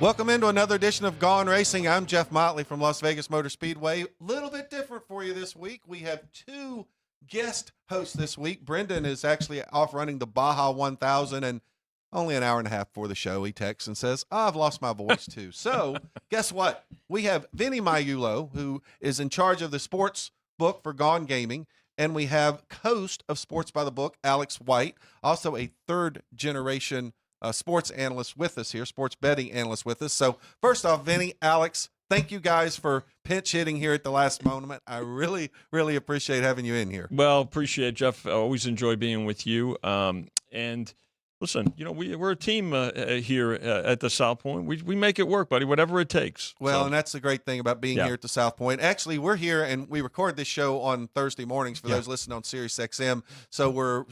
Welcome into another edition of Gaughan Racing. I'm Jeff Motley from Las Vegas Motor Speedway. A little bit different for you this week. We have two guest hosts this week. Brendan is actually off running the Baja 1000, and only an hour and a half before the show, he texts and says, I've lost my voice too. So guess what? We have Vinny Magliulo, who is in charge of the sports book for Gaughan Gaming, and we have host of Sports by the Book, Alex White, also a third-generation sports analyst with us here, sports betting analyst with us. So first off, Vinny, Alex, thank you guys for pinch hitting here at the last moment. I really, really appreciate having you in here. Well, appreciate it, Jeff. I always enjoy being with you. And listen, you know, we're a team here at the South Point. We make it work, buddy, whatever it takes. Well, and that's the great thing about being here at the South Point. Actually, we're here, and we record this show on Thursday mornings for those listening on Sirius XM. So we're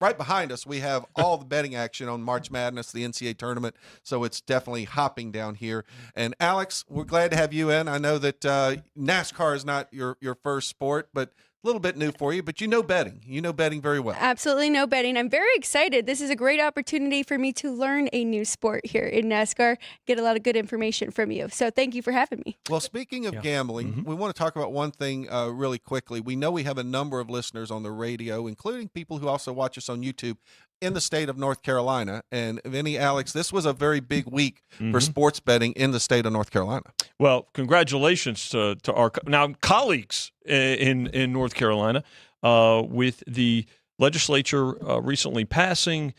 right behind us. We have all the betting action on March Madness, the NCAA tournament. So it's definitely hopping down here. And Alex, we're glad to have you in. I know that NASCAR is not your first sport, but a little bit new for you, but you know betting. You know betting very well. Absolutely know betting. I'm very excited. This is a great opportunity for me to learn a new sport here in NASCAR, get a lot of good information from you. So thank you for having me. Well, speaking of gambling, we want to talk about one thing really quickly. We know we have a number of listeners on the radio, including people who also watch us on YouTube in the state of North Carolina. And Vinny, Alex, this was a very big week for sports betting in the state of North Carolina. Well, congratulations to our now colleagues in North Carolina with the legislature recently passing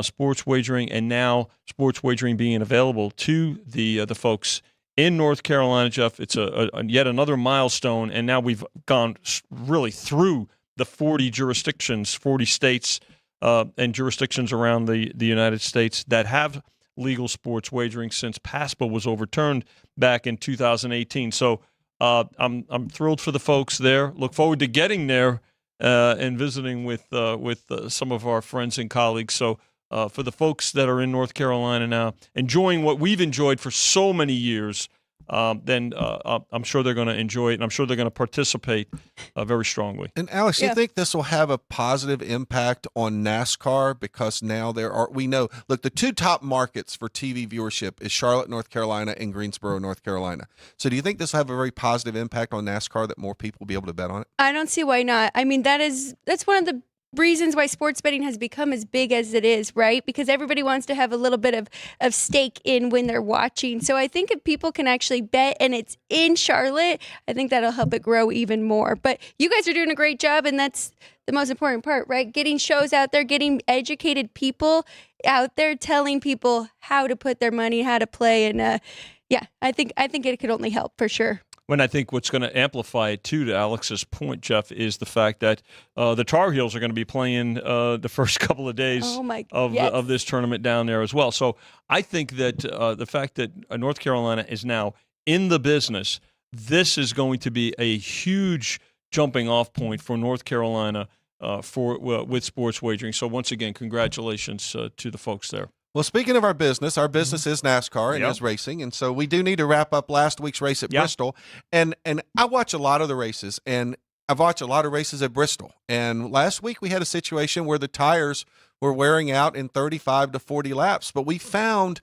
sports wagering, and now sports wagering being available to the folks in North Carolina. Jeff, it's a yet another milestone, and now we've gone really through the 40 jurisdictions, 40 states, and jurisdictions around the United States that have legal sports wagering since PASPA was overturned back in 2018. So I'm thrilled for the folks there. Look forward to getting there and visiting with some of our friends and colleagues. So for the folks that are in North Carolina now, enjoying what we've enjoyed for so many years, then I'm sure they're going to enjoy it, and I'm sure they're going to participate very strongly. And Alex, do you think this will have a positive impact on NASCAR? Because now we know, look, the two top markets for TV viewership is Charlotte, North Carolina, and Greensboro, North Carolina. So do you think this will have a very positive impact on NASCAR, that more people will be able to bet on it? I don't see why not. I mean, that's one of the reasons why sports betting has become as big as it is, right? Because everybody wants to have a little bit of stake in when they're watching. So I think if people can actually bet and it's in Charlotte, I think that'll help it grow even more. But you guys are doing a great job, and that's the most important part, right? Getting shows out there, getting educated people out there, telling people how to put their money, how to play. And I think it could only help for sure. When I think what's going to amplify it, too, to Alex's point, Jeff, is the fact that the Tar Heels are going to be playing the first couple of days of this tournament down there as well. So I think that the fact that North Carolina is now in the business, this is going to be a huge jumping-off point for North Carolina with sports wagering. So once again, congratulations to the folks there. Well, speaking of our business is NASCAR and is racing, and so we do need to wrap up last week's race at Bristol. And I watch a lot of the races, and I've watched a lot of races at Bristol. And last week we had a situation where the tires were wearing out in 35 to 40 laps, but we found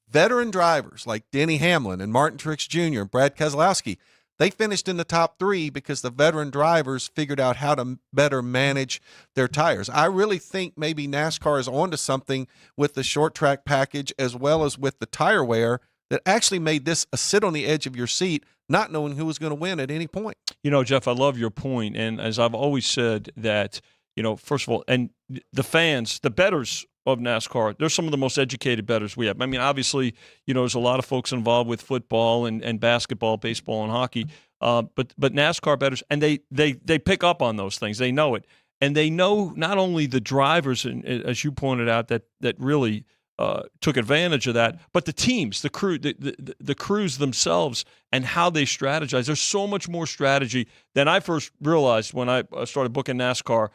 veteran drivers like Denny Hamlin and Martin Truex Jr. and Brad Keselowski. They finished in the top three because the veteran drivers figured out how to better manage their tires. I really think maybe NASCAR is onto something with the short track package as well as with the tire wear that actually made this a sit on the edge of your seat, not knowing who was going to win at any point. You know, Jeff, I love your point. And as I've always said that, you know, first of all, and the fans, the bettors of NASCAR, they're some of the most educated bettors we have. I mean, obviously, you know, there's a lot of folks involved with football and basketball, baseball, and hockey. But NASCAR bettors, and they pick up on those things. They know it. And they know not only the drivers, and as you pointed out, that really took advantage of that, but the teams, the crew, the crews themselves, and how they strategize. There's so much more strategy than I first realized when I started booking NASCAR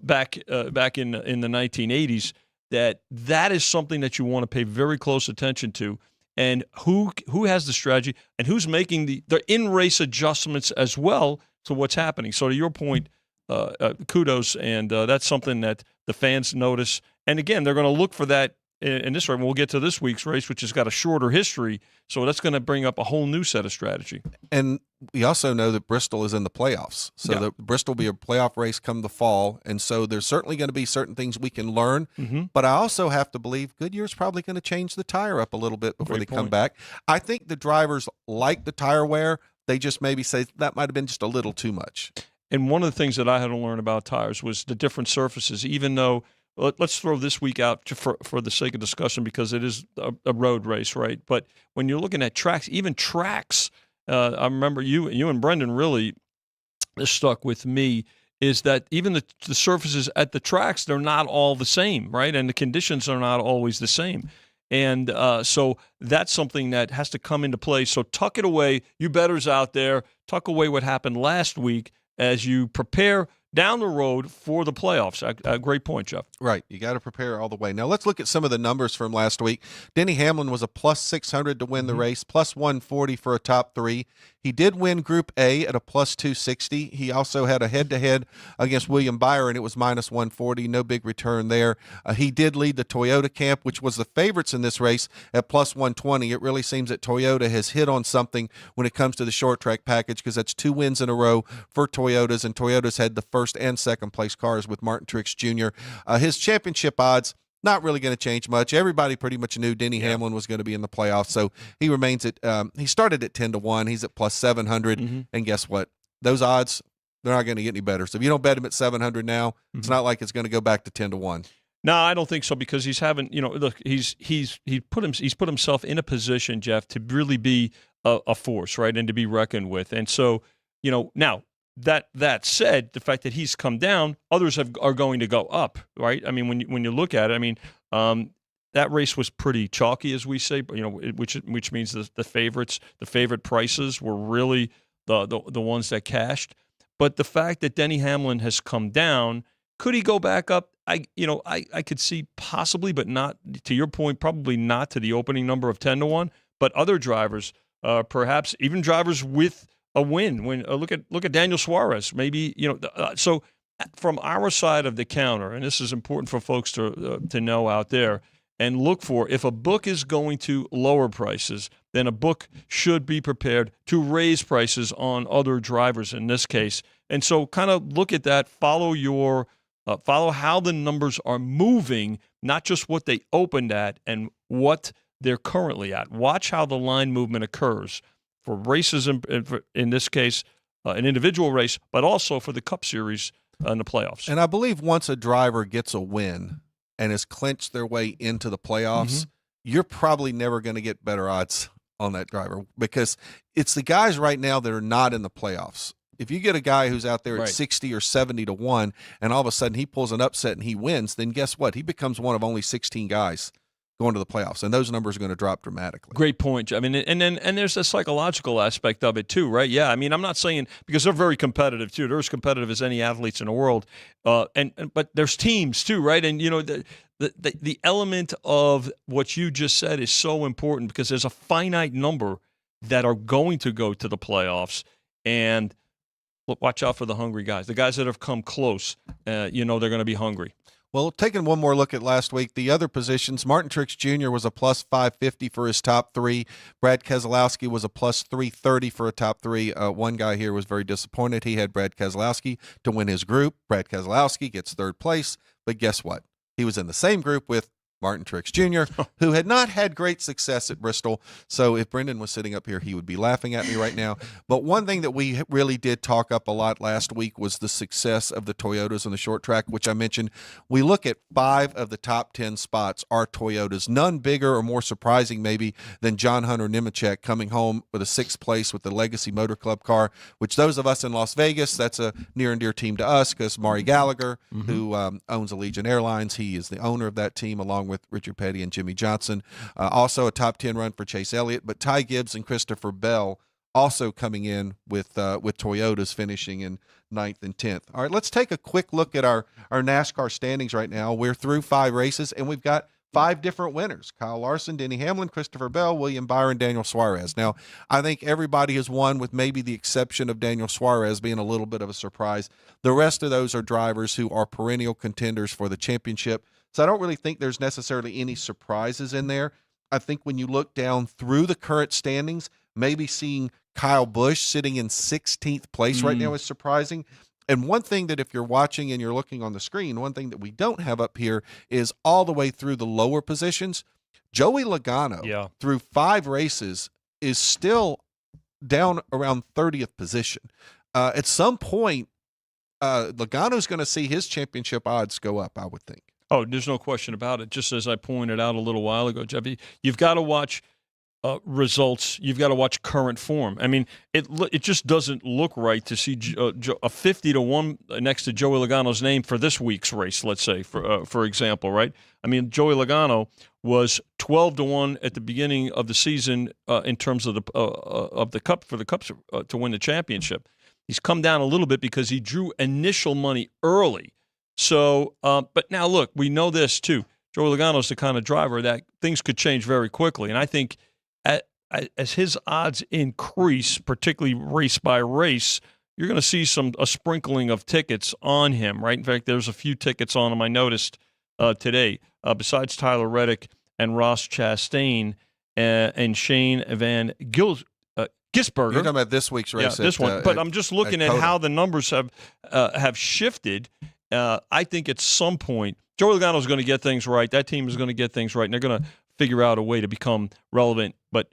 back in the 1980s. That is something that you want to pay very close attention to, and who has the strategy and who's making the in-race adjustments as well to what's happening. So to your point, kudos, and that's something that the fans notice. And again, they're going to look for that in this race. We'll get to this week's race, which has got a shorter history, so that's going to bring up a whole new set of strategy. And we also know that Bristol is in the playoffs. So Yeah. the Bristol will be a playoff race come the fall. And so there's certainly going to be certain things we can learn. Mm-hmm. But I also have to believe Goodyear's probably going to change the tire up a little bit before Great they come point. back. I think the drivers like the tire wear. They just maybe say that might have been just a little too much. And one of the things that I had to learn about tires was the different surfaces, even though let's throw this week out for the sake of discussion because it is a road race, right? But when you're looking at tracks, even tracks, I remember you and Brendan really stuck with me, is that even the surfaces at the tracks, they're not all the same, right? And the conditions are not always the same. And so that's something that has to come into play. So tuck it away, you bettors out there, tuck away what happened last week as you prepare down the road for the playoffs. A great point, Jeff. Right. You got to prepare all the way. Now, let's look at some of the numbers from last week. Denny Hamlin was a plus 600 to win the race, plus 140 for a top three. He did win Group A at a plus 260. He also had a head-to-head against William Byron. It was minus 140. No big return there. He did lead the Toyota camp, which was the favorites in this race, at plus 120. It really seems that Toyota has hit on something when it comes to the short track package because that's 2 wins in a row for Toyotas, and Toyota's had the first and second place cars with Martin Truex Jr. His championship odds, not really going to change much. Everybody pretty much knew Denny Hamlin was going to be in the playoffs, so he remains at. He started at 10-1. He's at plus 700, and guess what? Those odds, they're not going to get any better. So if you don't bet him at 700 now, it's not like it's going to go back to 10-1. No, I don't think so because he's having. Look, he's put himself in a position, Jeff, to really be a force, right, and to be reckoned with. And so, now. That said, the fact that he's come down, others are going to go up, right? I mean, when you look at it, that race was pretty chalky, as we say, which means the favorite prices were really the ones that cashed. But the fact that Denny Hamlin has come down, could he go back up? I could see possibly, but not to your point, probably not to the opening number of 10-1. But other drivers, perhaps even drivers with a win. When look at Daniel Suarez, maybe So from our side of the counter, and this is important for folks to know out there, and look for if a book is going to lower prices, then a book should be prepared to raise prices on other drivers in this case. And so, kind of look at that. Follow how the numbers are moving, not just what they opened at and what they're currently at. Watch how the line movement occurs. For races, in this case, an individual race, but also for the Cup Series in the playoffs. And I believe once a driver gets a win and has clinched their way into the playoffs, you're probably never going to get better odds on that driver because it's the guys right now that are not in the playoffs. If you get a guy who's out there at 60 or 70-1 and all of a sudden he pulls an upset and he wins, then guess what? He becomes one of only 16 guys going to the playoffs, and those numbers are going to drop dramatically. Great point. I mean, and there's a psychological aspect of it too, right? Yeah, I mean, I'm not saying because they're very competitive too. They're as competitive as any athletes in the world, but there's teams too, right? And the element of what you just said is so important because there's a finite number that are going to go to the playoffs, and look, watch out for the hungry guys. The guys that have come close, they're going to be hungry. Well, taking one more look at last week, the other positions, Martin Truex Jr. was a plus 550 for his top three. Brad Keselowski was a plus 330 for a top three. One guy here was very disappointed. He had Brad Keselowski to win his group. Brad Keselowski gets third place, but guess what? He was in the same group with Martin Truex Jr., who had not had great success at Bristol. So if Brendan was sitting up here, he would be laughing at me right now. But one thing that we really did talk up a lot last week was the success of the Toyotas on the short track, which I mentioned. We look at 5 of the top 10 spots are Toyotas. None bigger or more surprising maybe than John Hunter Nemechek coming home with a 6th place with the Legacy Motor Club car, which those of us in Las Vegas, that's a near and dear team to us because Maury Gallagher, who owns Allegiant Airlines, he is the owner of that team along with Richard Petty and Jimmy Johnson. Also a top 10 run for Chase Elliott, but Ty Gibbs and Christopher Bell also coming in with Toyotas finishing in 9th and 10th. All right, let's take a quick look at our NASCAR standings right now. We're through 5 races, and we've got 5 different winners: Kyle Larson, Denny Hamlin, Christopher Bell, William Byron, Daniel Suarez. Now, I think everybody has won with maybe the exception of Daniel Suarez being a little bit of a surprise. The rest of those are drivers who are perennial contenders for the championship. So I don't really think there's necessarily any surprises in there. I think when you look down through the current standings, maybe seeing Kyle Busch sitting in 16th place right now is surprising. And one thing that if you're watching and you're looking on the screen, one thing that we don't have up here is all the way through the lower positions. Joey Logano, through 5 races, is still down around 30th position. At some point, Logano's going to see his championship odds go up, I would think. Oh, there's no question about it. Just as I pointed out a little while ago, Jeffy, you've got to watch results. You've got to watch current form. I mean, it just doesn't look right to see a 50-1 next to Joey Logano's name for this week's race. Let's say, for example, right? I mean, Joey Logano was 12-1 at the beginning of the season in terms of the cup for the Cups to win the championship. He's come down a little bit because he drew initial money early. So, but now look, we know this too. Joey Logano's the kind of driver that things could change very quickly, and I think as his odds increase, particularly race by race, you're going to see a sprinkling of tickets on him, right? In fact, there's a few tickets on him I noticed today, besides Tyler Reddick and Ross Chastain and Shane Van Gisberger. You're talking about this week's race. Yeah, this one. But I'm just looking at how the numbers have shifted. I think at some point, Joey Logano is going to get things right. That team is going to get things right, and they're going to figure out a way to become relevant. But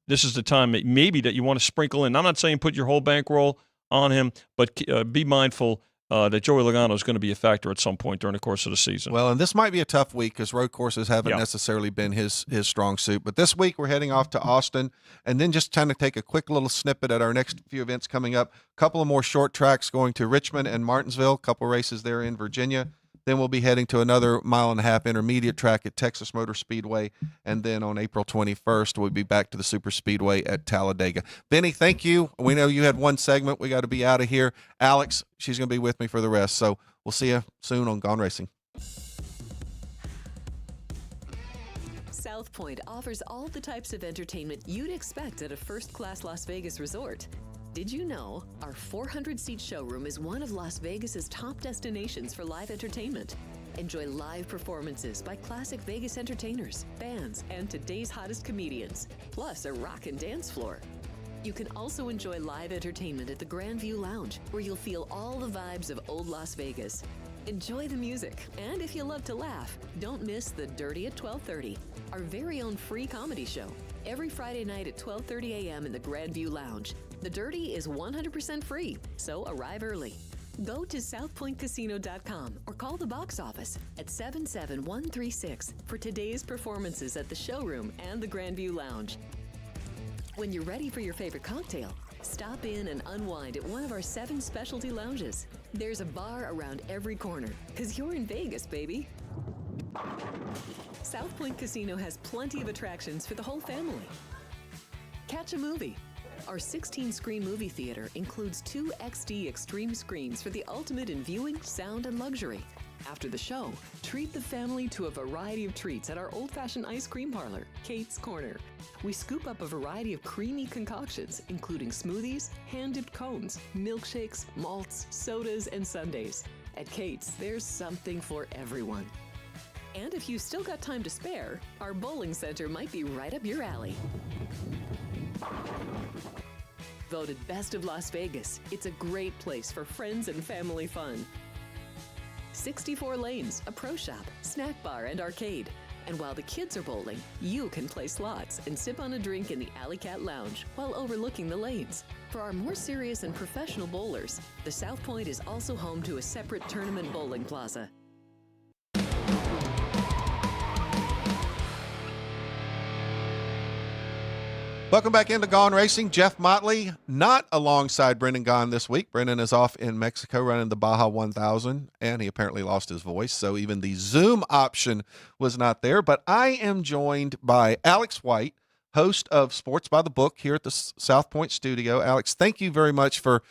this is the time maybe that you want to sprinkle in. I'm not saying put your whole bankroll on him, but be mindful that Joey Logano is going to be a factor at some point during the course of the season. Well, and this might be a tough week because road courses haven't necessarily been his strong suit. But this week we're heading off to Austin, and then just trying to take a quick little snippet at our next few events coming up. A couple of more short tracks going to Richmond and Martinsville, a couple races there in Virginia. Then we'll be heading to another 1.5-mile intermediate track at Texas Motor Speedway. And then on April 21st, we'll be back to the Super Speedway at Talladega. Vinny, thank you. We know you had one segment. We got to be out of here. Alex, she's going to be with me for the rest. So we'll see you soon on Gaughan Racing. South Point offers all the types of entertainment you'd expect at a first-class Las Vegas resort. Did you know our 400-seat showroom is one of Las Vegas's top destinations for live entertainment? Enjoy live performances by classic Vegas entertainers, bands, and today's hottest comedians, plus a rockin' dance floor. You can also enjoy live entertainment at the Grand View Lounge, where you'll feel all the vibes of old Las Vegas. Enjoy the music, and if you love to laugh, don't miss The Dirty at 12:30, our very own free comedy show, every Friday night at 12:30 a.m. in the Grand View Lounge. The Dirty is 100% free, so arrive early. Go to southpointcasino.com or call the box office at 77136 for today's performances at the showroom and the Grand View Lounge. When you're ready for your favorite cocktail, stop in and unwind at one of our 7 specialty lounges. There's a bar around every corner, because you're in Vegas, baby. South Point Casino has plenty of attractions for the whole family. Catch a movie. Our 16-screen movie theater includes 2 XD Extreme screens for the ultimate in viewing, sound, and luxury. After the show, treat the family to a variety of treats at our old-fashioned ice cream parlor, Kate's Corner. We scoop up a variety of creamy concoctions, including smoothies, hand-dipped cones, milkshakes, malts, sodas, and sundaes. At Kate's, there's something for everyone. And if you've still got time to spare, our bowling center might be right up your alley. Voted Best of Las Vegas, it's a great place for friends and family fun. 64 lanes, a pro shop, snack bar, and arcade. And while the kids are bowling, you can play slots and sip on a drink in the Alley Cat Lounge while overlooking the lanes. For our more serious and professional bowlers, the South Point is also home to a separate tournament bowling plaza. Welcome back into Gaughan Racing. Jeff Motley, not alongside Brendan Gaughan this week. Brendan is off in Mexico running the Baja 1000, and he apparently lost his voice, so even the Zoom option was not there. But I am joined by Alex White, host of Sports by the Book here at the South Point studio. Alex, thank you very much for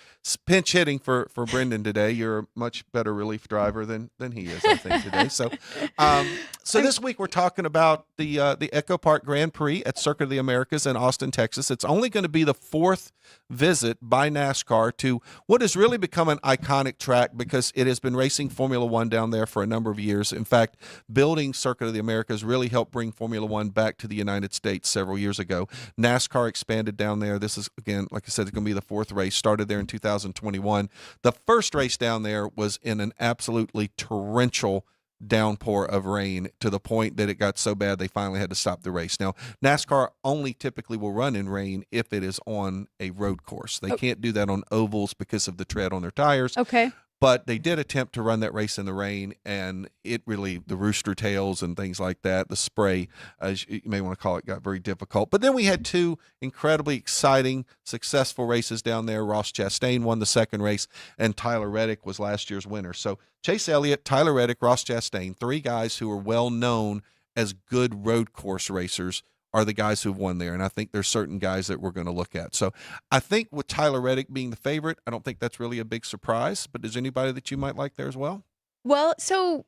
pinch hitting for Brendan today. You're a much better relief driver than he is, I think, today. So this week we're talking about the EchoPark Grand Prix at Circuit of the Americas in Austin, Texas. It's only going to be the fourth visit by NASCAR to what has really become an iconic track because it has been racing Formula One down there for a number of years. In fact, building Circuit of the Americas really helped bring Formula One back to the United States several years ago. NASCAR expanded down there. This is, again, like I said, it's going to be the fourth race. Started there in 2021. The first race down there was in an absolutely torrential downpour of rain to the point that it got so bad they finally had to stop the race. Now, NASCAR only typically will run in rain if it is on a road course. They can't do that on ovals because of the tread on their tires. Okay. But they did attempt to run that race in the rain, and it really, the rooster tails and things like that, the spray, as you may want to call it, got very difficult. But then we had two incredibly exciting, successful races down there. Ross Chastain won the second race, and Tyler Reddick was last year's winner. So Chase Elliott, Tyler Reddick, Ross Chastain, three guys who are well known as good road course racers are the guys who've won there. And I think there's certain guys that we're going to look at. So I think with Tyler Reddick being the favorite, I don't think that's really a big surprise, but is anybody that you might like there as well? Well, so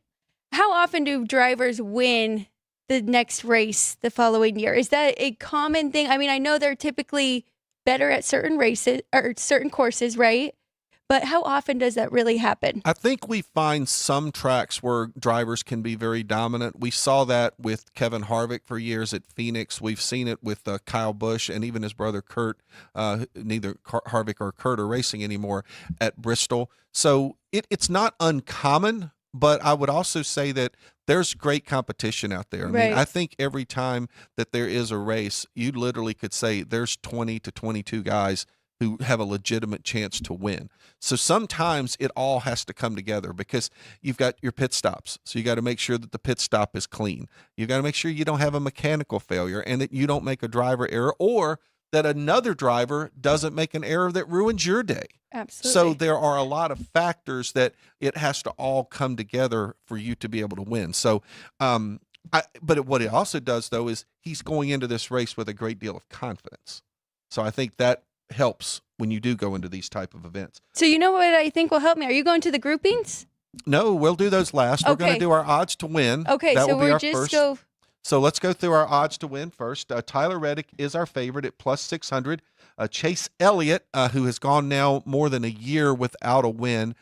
how often do drivers win the next race the following year? Is that a common thing? I mean, I know they're typically better at certain races or certain courses, right? But how often does that really happen? I think we find some tracks where drivers can be very dominant. We saw that with Kevin Harvick for years at Phoenix. We've seen it with Kyle Busch and even his brother Kurt. Neither Harvick or Kurt are racing anymore at Bristol. So it's not uncommon, but I would also say that there's great competition out there. I mean, I think every time that there is a race, you literally could say there's 20 to 22 guys who have a legitimate chance to win. So sometimes it all has to come together because you've got your pit stops. So you got to make sure that the pit stop is clean. You got to make sure you don't have a mechanical failure and that you don't make a driver error or that another driver doesn't make an error that ruins your day. Absolutely. So there are a lot of factors that it has to all come together for you to be able to win. So, but what it also does though is he's going into this race with a great deal of confidence. So I think that helps when you do go into these type of events. So you know what I think will help me? Are you going to the groupings? No, we'll do those last. We're going to do our odds to win. Okay, that so will be we're our just first. go. So let's go through our odds to win first. Tyler Reddick is our favorite at plus 600. Chase Elliott, who has gone now more than a year without a win,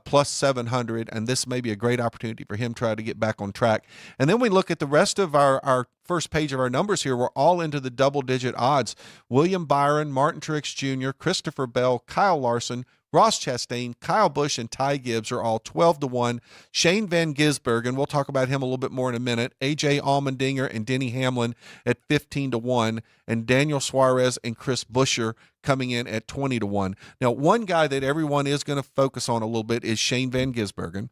plus 700, and this may be a great opportunity for him to try to get back on track. And then we look at the rest of our first page of our numbers here. We're all into the double-digit odds. William Byron, Martin Truex Jr., Christopher Bell, Kyle Larson, Ross Chastain, Kyle Busch, and Ty Gibbs are all 12-1. Shane Van Gisbergen, we'll talk about him a little bit more in a minute. A.J. Allmendinger and Denny Hamlin at 15-1. And Daniel Suarez and Chris Buescher coming in at 20-1. Now, one guy that everyone is going to focus on a little bit is Shane Van Gisbergen.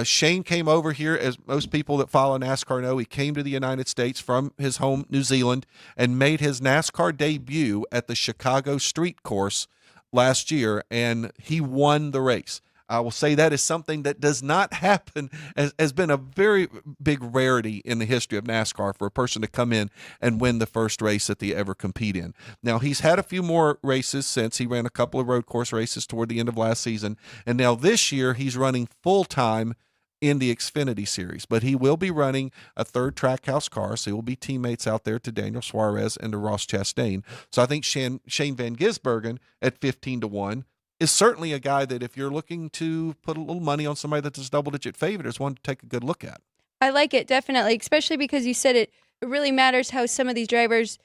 Shane came over here, as most people that follow NASCAR know. He came to the United States from his home, New Zealand, and made his NASCAR debut at the Chicago Street Course last year, and he won the race. I will say that is something that does not happen, has been a very big rarity in the history of NASCAR for a person to come in and win the first race that they ever compete in. Now, he's had a few more races since. He ran a couple of road course races toward the end of last season, and now this year he's running full-time in the Xfinity Series, but he will be running a third Trackhouse car, so he will be teammates out there to Daniel Suarez and to Ross Chastain. So I think Shane Van Gisbergen at 15-1 is certainly a guy that if you're looking to put a little money on somebody that's a double-digit favorite, is one to take a good look at. I like it, definitely, especially because you said it really matters how some of these drivers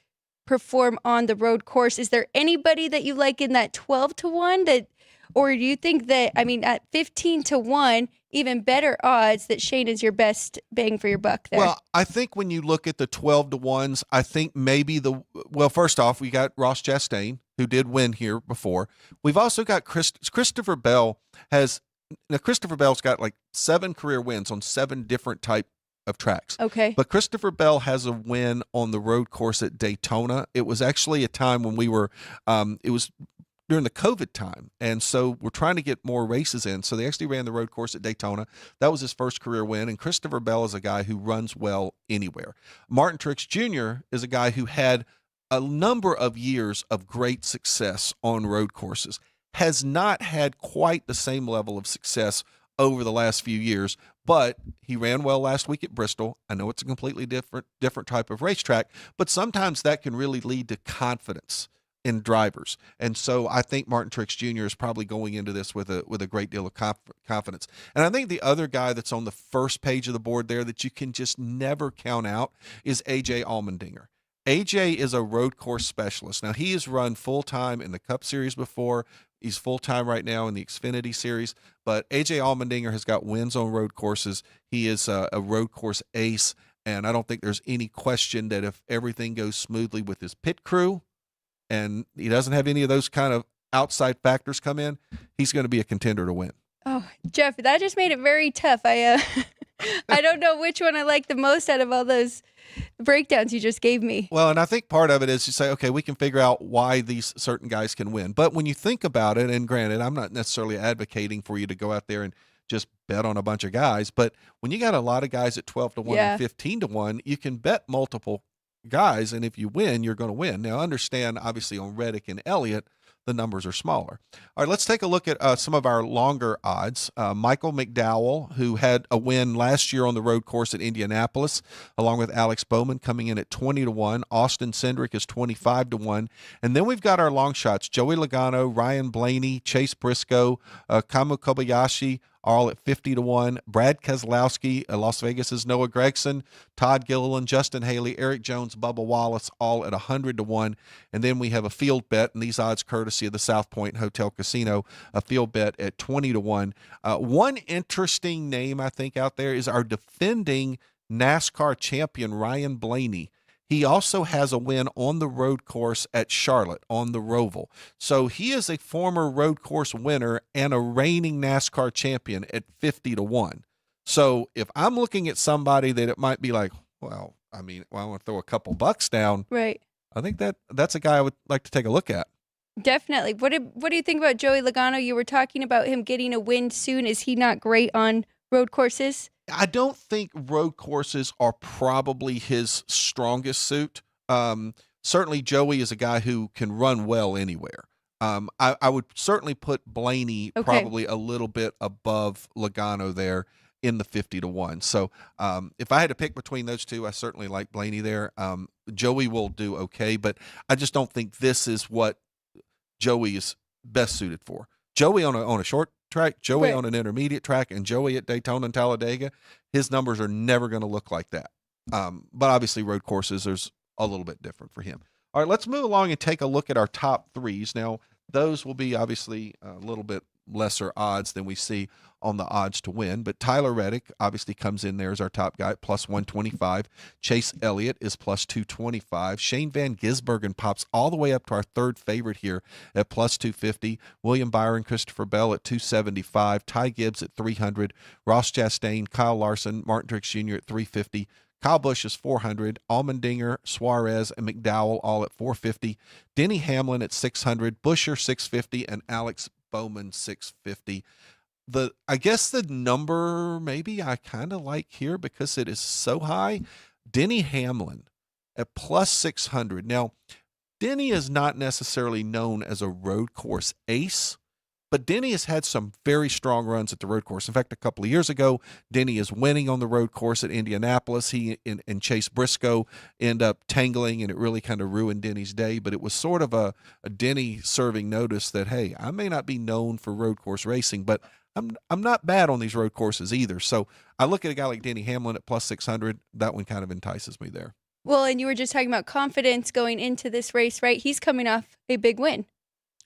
perform on the road course. Is there anybody that you like in that 12-1 or do you think that, I mean, at 15-1, even better odds that Shane is your best bang for your buck there? Well, I think when you look at the 12-1s, I think maybe first off, we got Ross Chastain, who did win here before. We've also got Christopher Bell. Christopher Bell's got like 7 career wins on 7 different type of tracks. Okay. But Christopher Bell has a win on the road course at Daytona. It was actually a time when we were, it was during the COVID time. And so we're trying to get more races in. So they actually ran the road course at Daytona. That was his first career win. And Christopher Bell is a guy who runs well anywhere. Martin Truex Jr. is a guy who had a number of years of great success on road courses, has not had quite the same level of success over the last few years, but he ran well last week at Bristol. I know it's a completely different type of racetrack, but sometimes that can really lead to confidence in drivers. And so I think Martin Truex Jr. is probably going into this with a great deal of confidence. And I think the other guy that's on the first page of the board there that you can just never count out is A.J. Allmendinger. AJ is a road course specialist. Now, he has run full-time in the Cup Series before. He's full-time right now in the Xfinity Series. But AJ Allmendinger has got wins on road courses. He is a road course ace, and I don't think there's any question that if everything goes smoothly with his pit crew and he doesn't have any of those kind of outside factors come in, he's going to be a contender to win. Oh, Jeff, that just made it very tough. I don't know which one I like the most out of all those breakdowns you just gave me. Well, and I think part of it is you say, okay, we can figure out why these certain guys can win. But when you think about it, and granted, I'm not necessarily advocating for you to go out there and just bet on a bunch of guys, but when you got a lot of guys at 12 to 1 and 15 to 1, you can bet multiple guys, and if you win, you're going to win. Now, understand, obviously, on Reddick and Elliott, the numbers are smaller. All right, let's take a look at some of our longer odds. Michael McDowell, who had a win last year on the road course at Indianapolis, along with Alex Bowman, coming in at 20 to 1. Austin Cindric is 25 to 1. And then we've got our long shots: Joey Logano, Ryan Blaney, Chase Briscoe, Kamu Kobayashi, all at 50 to 1. Brad Keselowski, Las Vegas's Noah Gragson, Todd Gilliland, Justin Haley, Eric Jones, Bubba Wallace, all at 100 to 1. And then we have a field bet, and these odds courtesy of the South Point Hotel Casino, a field bet at 20 to 1. One interesting name I think out there is our defending NASCAR champion, Ryan Blaney. He also has a win on the road course at Charlotte on the Roval. So he is a former road course winner and a reigning NASCAR champion at 50 to 1. So if I'm looking at somebody that it might be like, well, I want to throw a couple bucks down. Right. I think that's a guy I would like to take a look at. Definitely. What do you think about Joey Logano? You were talking about him getting a win soon. Is he not great on road courses? I don't think road courses are probably his strongest suit. Certainly Joey is a guy who can run well anywhere. I would certainly put Blaney probably a little bit above Logano there in the 50 to 1. So if I had to pick between those two, I certainly like Blaney there. Joey will do okay, but I just don't think this is what Joey is best suited for. Joey on a short track, Joey on an intermediate track, and Joey at Daytona and Talladega, his numbers are never going to look like that. But obviously road courses, there's a little bit different for him. All right, let's move along and take a look at our top threes. Now, those will be obviously a little bit lesser odds than we see on the odds to win, but Tyler Reddick obviously comes in there as our top guy, plus 125. Chase Elliott is plus 225. Shane Van Gisbergen pops all the way up to our third favorite here at plus 250. William Byron, Christopher Bell at 275. Ty Gibbs at 300. Ross Chastain, Kyle Larson, Martin Truex Jr. at 350. Kyle Busch is 400. Allmendinger, Suarez, and McDowell all at 450. Denny Hamlin at 600. Buescher 650, and Alex Bowman 650. I guess the number maybe I kind of like here because it is so high. Denny Hamlin at plus 600. Now, Denny is not necessarily known as a road course ace, but Denny has had some very strong runs at the road course. In fact, a couple of years ago, Denny is winning on the road course at Indianapolis. He and Chase Briscoe end up tangling, and it really kind of ruined Denny's day. But it was sort of a Denny serving notice that, hey, I may not be known for road course racing, but I'm not bad on these road courses either. So I look at a guy like Denny Hamlin at plus 600. That one kind of entices me there. Well, and you were just talking about confidence going into this race, right? He's coming off a big win.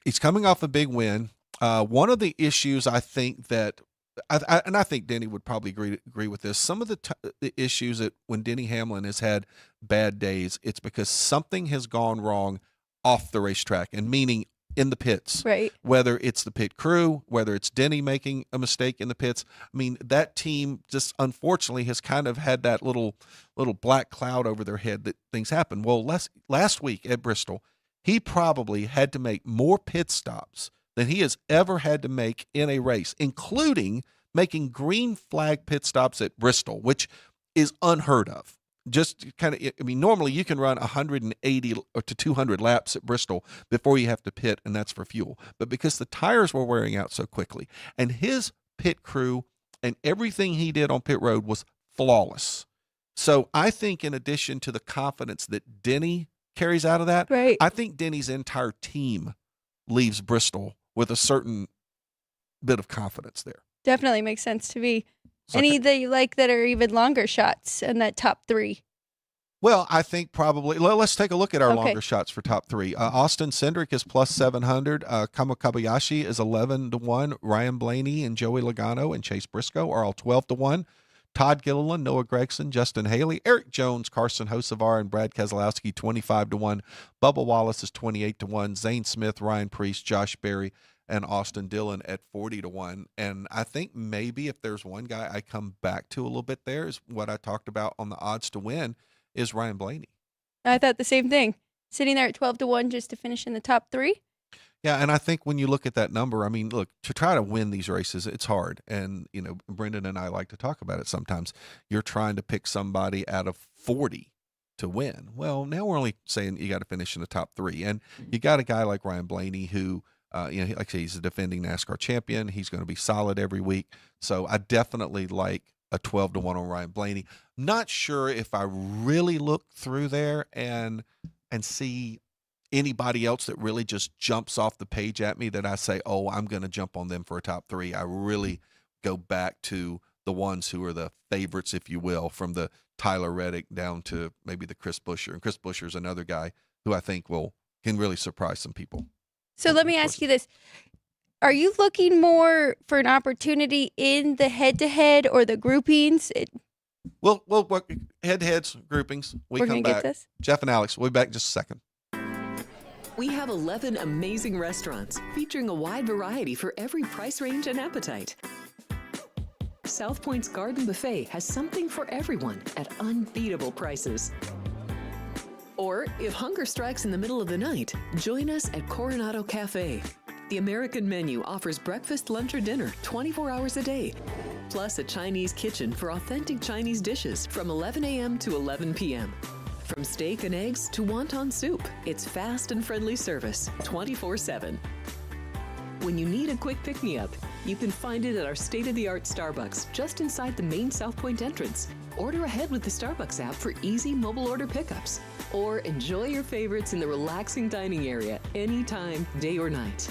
He's coming off a big win. One of the issues I think that, I think Denny would probably agree with this. Some of the issues that when Denny Hamlin has had bad days, it's because something has gone wrong off the racetrack, and meaning in the pits. Right. Whether it's the pit crew, whether it's Denny making a mistake in the pits. I mean, that team just unfortunately has kind of had that little black cloud over their head that things happen. Well, last week at Bristol, he probably had to make more pit stops than he has ever had to make in a race, including making green flag pit stops at Bristol, which is unheard of. just kind of, I mean, normally you can run 180 or to 200 laps at Bristol before you have to pit, and that's for fuel. But because the tires were wearing out so quickly, and his pit crew and everything he did on pit road was flawless. So I think in addition to the confidence that Denny carries out of that, Right. I think Denny's entire team leaves Bristol with a certain bit of confidence there. Definitely makes sense to me. So Any that you like that are even longer shots in that top 3? Well, I think probably let's take a look at our Okay. longer shots for top 3. Austin Cindric is plus 700. Kamo Kobayashi is 11-1. Ryan Blaney and Joey Logano and Chase Briscoe are all 12-1. Todd Gilliland, Noah Gregson, Justin Haley, Eric Jones, Carson Hocevar, and Brad Keselowski 25-1. Bubba Wallace is 28-1. Zane Smith, Ryan Preece, Josh Berry, and Austin Dillon at 40-1. And I think maybe if there's one guy I come back to a little bit there is what I talked about on the odds to win is Ryan Blaney. I thought the same thing. Sitting there at 12-1 just to finish in the top 3. Yeah, and I think when you look at that number, I mean, look, to try to win these races, it's hard. And, you know, Brendan and I like to talk about it sometimes. You're trying to pick somebody out of 40 to win. Well, now we're only saying you got to finish in the top 3. And you got a guy like Ryan Blaney who, you know, like I say, he's a defending NASCAR champion. He's going to be solid every week. So I definitely like a 12-1 on Ryan Blaney. Not sure if I really look through there and see anybody else that really just jumps off the page at me that I say, oh, I'm going to jump on them for a top 3. I really go back to the ones who are the favorites, if you will, from the Tyler Reddick down to maybe the Chris Buescher. And Chris Buescher is another guy who I think can really surprise some people. So let me ask you this. Are you looking more for an opportunity in the head-to-head or the groupings? We'll work head-to-heads, groupings. We're come going to get back. this? Jeff and Alex, we'll be back in just a second. We have 11 amazing restaurants featuring a wide variety for every price range and appetite. South Point's Garden Buffet has something for everyone at unbeatable prices. Or, if hunger strikes in the middle of the night, join us at Coronado Cafe. The American menu offers breakfast, lunch, or dinner 24 hours a day, plus a Chinese kitchen for authentic Chinese dishes from 11 a.m. to 11 p.m. From steak and eggs to wonton soup, it's fast and friendly service 24/7. When you need a quick pick-me-up, you can find it at our state-of-the-art Starbucks just inside the main South Point entrance. Order ahead with the Starbucks app for easy mobile order pickups. Or enjoy your favorites in the relaxing dining area anytime, day or night.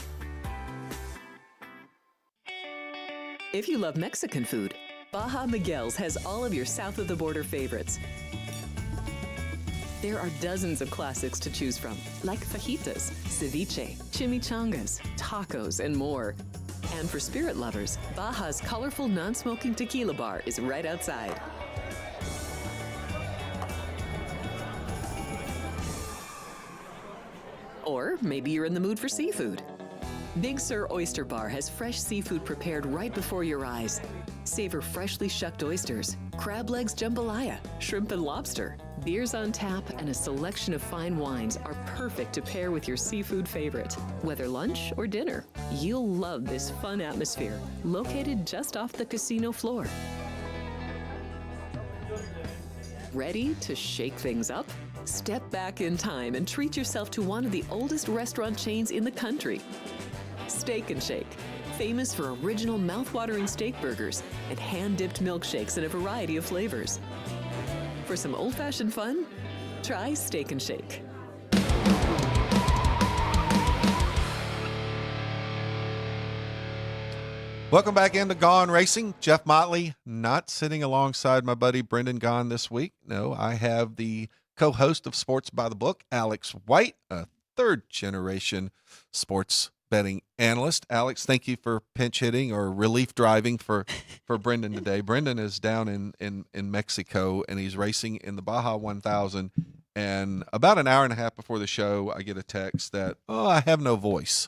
If you love Mexican food, Baja Miguel's has all of your south-of-the-border favorites. There are dozens of classics to choose from, like fajitas, ceviche, chimichangas, tacos, and more. And for spirit lovers, Baja's colorful non-smoking tequila bar is right outside. Or maybe you're in the mood for seafood. Big Sur Oyster Bar has fresh seafood prepared right before your eyes. Savor freshly shucked oysters, crab legs jambalaya, shrimp and lobster. Beers on tap and a selection of fine wines are perfect to pair with your seafood favorite. Whether lunch or dinner, you'll love this fun atmosphere, located just off the casino floor. Ready to shake things up? Step back in time and treat yourself to one of the oldest restaurant chains in the country. Steak and Shake, famous for original mouth-watering steak burgers and hand-dipped milkshakes in a variety of flavors. For some old-fashioned fun, try Steak and Shake. Welcome back into Gaughan Racing. Jeff Motley, not sitting alongside my buddy Brendan Gaughan this week. No, I have the co-host of Sports by the Book, Alex White, a third-generation sports betting analyst. Alex, thank you for pinch hitting or relief driving for Brendan today. Brendan is down in Mexico, and he's racing in the Baja 1000. And about an hour and a half before the show, I get a text that, I have no voice.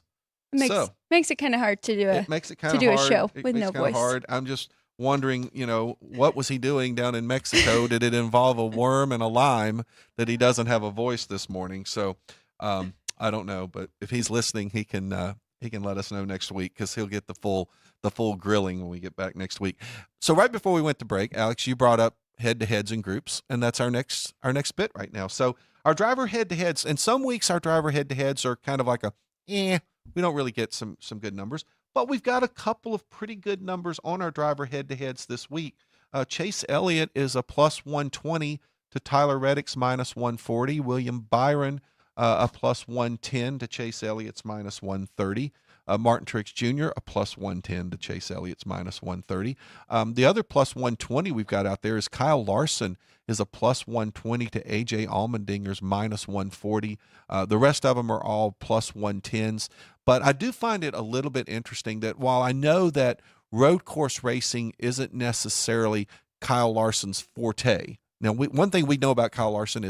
Makes it kind of hard to do It makes it kind of do hard. a show It with makes no it kinda voice. hard. I'm just wondering, what was he doing down in Mexico? Did it involve a worm and a lime that he doesn't have a voice this morning? So I don't know, but if he's listening, he can let us know next week because he'll get the full grilling when we get back next week. So right before we went to break, Alex, you brought up head-to-heads in groups, and that's our next bit right now. So our driver head-to-heads, and some weeks our driver head-to-heads are kind of like we don't really get some good numbers, but we've got a couple of pretty good numbers on our driver head-to-heads this week. Chase Elliott is a plus 120 to Tyler Reddick's minus 140. William Byron a plus 110 to Chase Elliott's minus 130. Martin Truex Jr., a plus 110 to Chase Elliott's minus 130. The other plus 120 we've got out there is Kyle Larson is a plus 120 to A.J. Allmendinger's minus 140. The rest of them are all plus 110s. But I do find it a little bit interesting that while I know that road course racing isn't necessarily Kyle Larson's forte. Now, one thing we know about Kyle Larson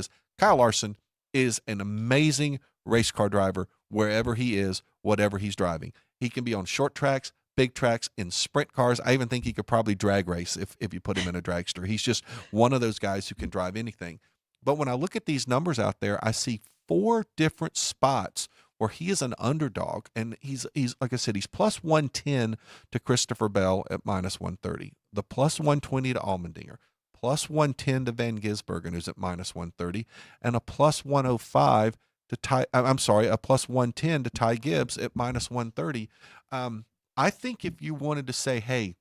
is an amazing race car driver wherever he is, whatever he's driving. He can be on short tracks, big tracks, in sprint cars. I even think he could probably drag race if you put him in a dragster. He's just one of those guys who can drive anything. But when I look at these numbers out there, I see 4 different spots where he is an underdog, and he's like I said, he's plus 110 to Christopher Bell at minus 130, the plus 120 to Allmendinger, plus 110 to Van Gisbergen, who's at minus 130, and a plus 105 to a plus 110 to Ty Gibbs at minus 130. I think if you wanted to say, hey,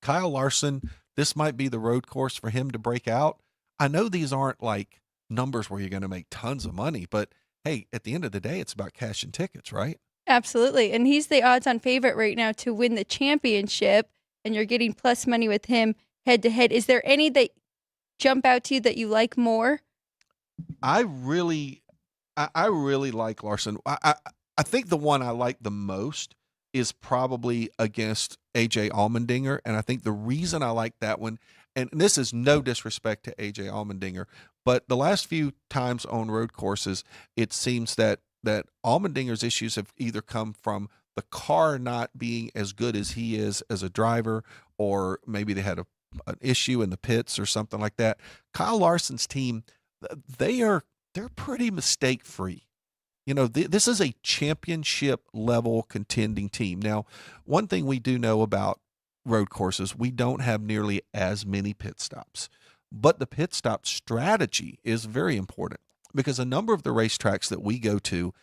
Kyle Larson, this might be the road course for him to break out. I know these aren't like numbers where you're going to make tons of money, but hey, at the end of the day, it's about cashing tickets, right? Absolutely. And he's the odds-on favorite right now to win the championship, and you're getting plus money with him head-to-head. Is there any that jump out to you that you like more? I really like Larson. I think the one I like the most is probably against A.J. Allmendinger, and I think the reason I like that one, and this is no disrespect to A.J. Allmendinger, but the last few times on road courses, it seems that Allmendinger's issues have either come from the car not being as good as he is as a driver, or maybe they had an issue in the pits or something like that. Kyle Larson's team, they're pretty mistake-free. You know, this is a championship level contending team. Now, one thing we do know about road courses, we don't have nearly as many pit stops, but the pit stop strategy is very important, because a number of the racetracks that we go to,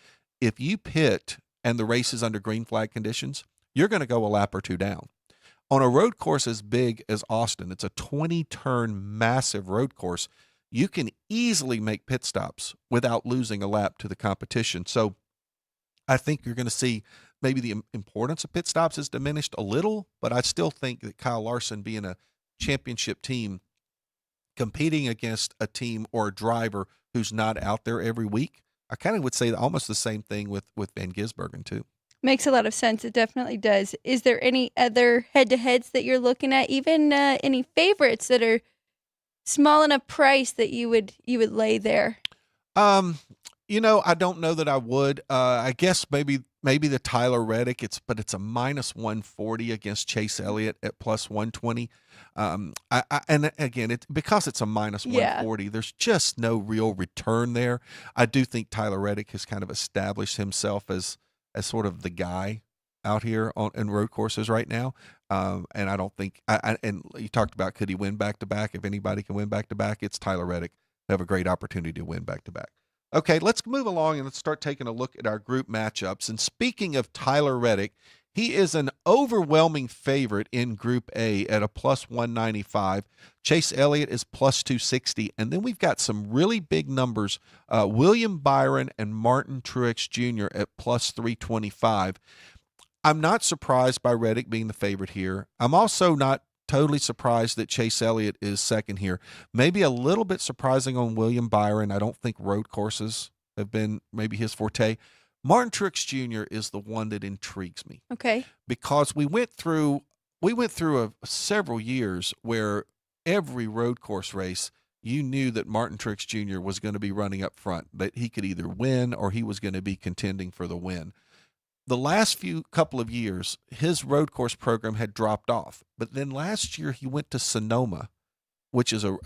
if you pit and the race is under green flag conditions, you're going to go a lap or two down. On a road course as big as Austin, it's a 20-turn massive road course, you can easily make pit stops without losing a lap to the competition. So I think you're going to see maybe the importance of pit stops is diminished a little, but I still think that Kyle Larson, being a championship team, competing against a team or a driver who's not out there every week, I kind of would say almost the same thing with Van Gisbergen too. Makes a lot of sense. It definitely does. Is there any other head-to-heads that you're looking at? Even any favorites that are small enough price that you would lay there? I don't know that I would. I guess maybe the Tyler Reddick. But it's a minus 140 against Chase Elliott at plus 120. And again, because it's a minus 140. There's just no real return there. I do think Tyler Reddick has kind of established himself as sort of the guy out here in road courses right now. And I don't think, and you talked about, could he win back-to-back? If anybody can win back-to-back, it's Tyler Reddick. They have a great opportunity to win back-to-back. Okay, let's move along and let's start taking a look at our group matchups. And speaking of Tyler Reddick, he is an overwhelming favorite in Group A at a plus 195. Chase Elliott is plus 260. And then we've got some really big numbers. William Byron and Martin Truex Jr. at plus 325. I'm not surprised by Reddick being the favorite here. I'm also not totally surprised that Chase Elliott is second here. Maybe a little bit surprising on William Byron. I don't think road courses have been maybe his forte. Martin Truex Jr. is the one that intrigues me. Okay. Because we went through several years where every road course race, you knew that Martin Truex Jr. was going to be running up front, that he could either win or he was going to be contending for the win. The last couple of years, his road course program had dropped off. But then last year he went to Sonoma, which is the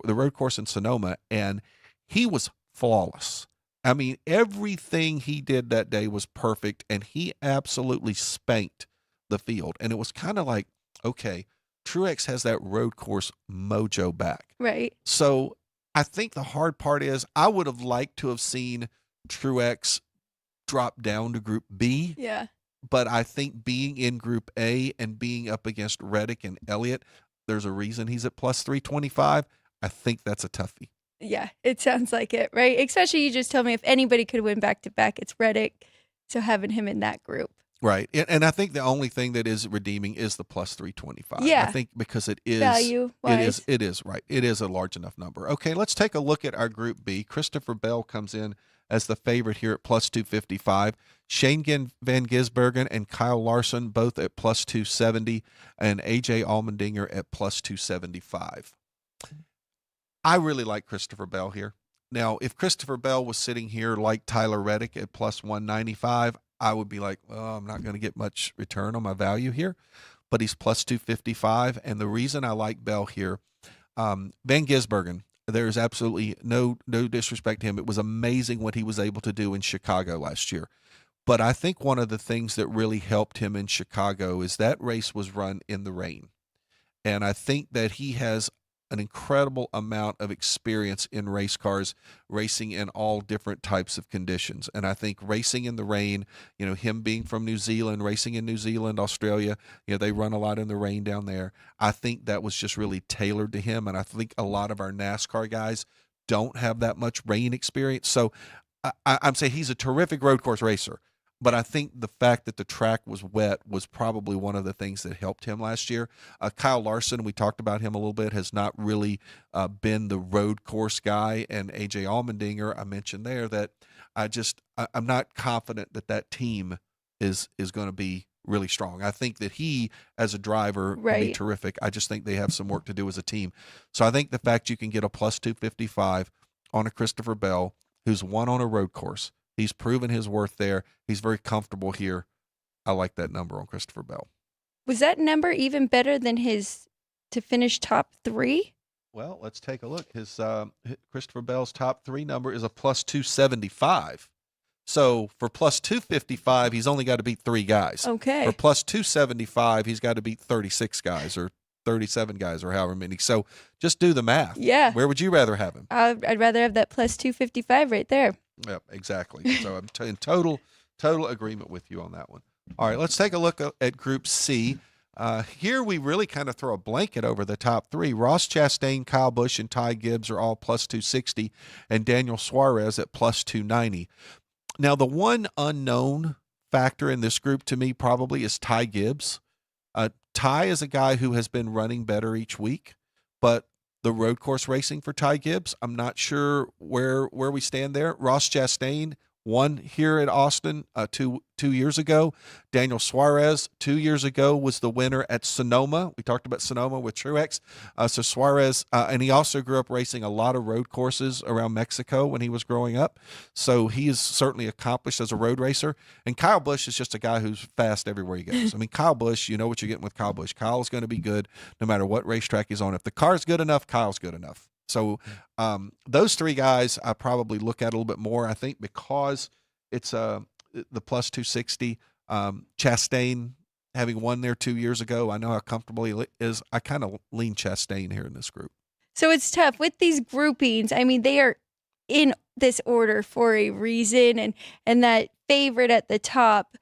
road course in Sonoma, and he was flawless. I mean, everything he did that day was perfect, and he absolutely spanked the field. And it was kind of like, okay, Truex has that road course mojo back. Right. So I think the hard part is I would have liked to have seen Truex drop down to Group B. Yeah. But I think being in Group A and being up against Reddick and Elliott, there's a reason he's at plus 325. I think that's a toughie. Yeah, it sounds like it, right? Especially you just told me if anybody could win back-to-back, it's Reddick. So having him in that group. Right. And I think the only thing that is redeeming is the plus 325. Yeah. I think because it is value-wise. it is right. It is a large enough number. Okay, let's take a look at our Group B. Christopher Bell comes in as the favorite here at plus 255. Shane Van Gisbergen and Kyle Larson both at plus 270, and AJ Allmendinger at plus 275. I really like Christopher Bell here. Now, if Christopher Bell was sitting here like Tyler Reddick at plus 195, I would be like, I'm not going to get much return on my value here. But he's plus 255, and the reason I like Bell here, Van Gisbergen, there's absolutely no disrespect to him. It was amazing what he was able to do in Chicago last year. But I think one of the things that really helped him in Chicago is that race was run in the rain. And I think that he has an incredible amount of experience in race cars, racing in all different types of conditions. And I think racing in the rain, him being from New Zealand, racing in New Zealand, Australia, they run a lot in the rain down there. I think that was just really tailored to him. And I think a lot of our NASCAR guys don't have that much rain experience. So I'm saying he's a terrific road course racer. But I think the fact that the track was wet was probably one of the things that helped him last year. Kyle Larson, we talked about him a little bit, has not really been the road course guy. And AJ Allmendinger, I mentioned there that I'm not confident that team is going to be really strong. I think that he, as a driver, can be terrific. I just think they have some work to do as a team. So I think the fact you can get a plus 255 on a Christopher Bell, who's won on a road course, he's proven his worth there. He's very comfortable here. I like that number on Christopher Bell. Was that number even better than his to finish top 3? Well, let's take a look. His Christopher Bell's top 3 number is a plus 275. So for plus 255, he's only got to beat 3 guys. Okay. For plus 275, he's got to beat 36 guys or 37 guys or however many. So just do the math. Yeah. Where would you rather have him? I'd rather have that plus 255 right there. Yep, exactly. So I'm in total agreement with you on that one. All right, let's take a look at Group C. Here we really kind of throw a blanket over the top 3. Ross Chastain, Kyle Busch, and Ty Gibbs are all plus 260, and Daniel Suarez at plus 290. Now, the one unknown factor in this group to me probably is Ty Gibbs. Ty is a guy who has been running better each week, but the road course racing for Ty Gibbs, I'm not sure where we stand there. Ross Chastain won here at Austin 2 years ago. Daniel Suarez 2 years ago was the winner at Sonoma. We talked about Sonoma with Truex. So Suarez, and he also grew up racing a lot of road courses around Mexico when he was growing up. So he is certainly accomplished as a road racer. And Kyle Busch is just a guy who's fast everywhere he goes. I mean, Kyle Busch, you know what you're getting with Kyle Busch. Kyle's going to be good no matter what racetrack he's on. If the car's good enough, Kyle's good enough. So those 3 guys I probably look at a little bit more, I think, because it's the plus 260. Chastain, having won there 2 years ago, I know how comfortable he is. I kind of lean Chastain here in this group. So it's tough with these groupings. I mean, they are in this order for a reason, and that favorite at the top,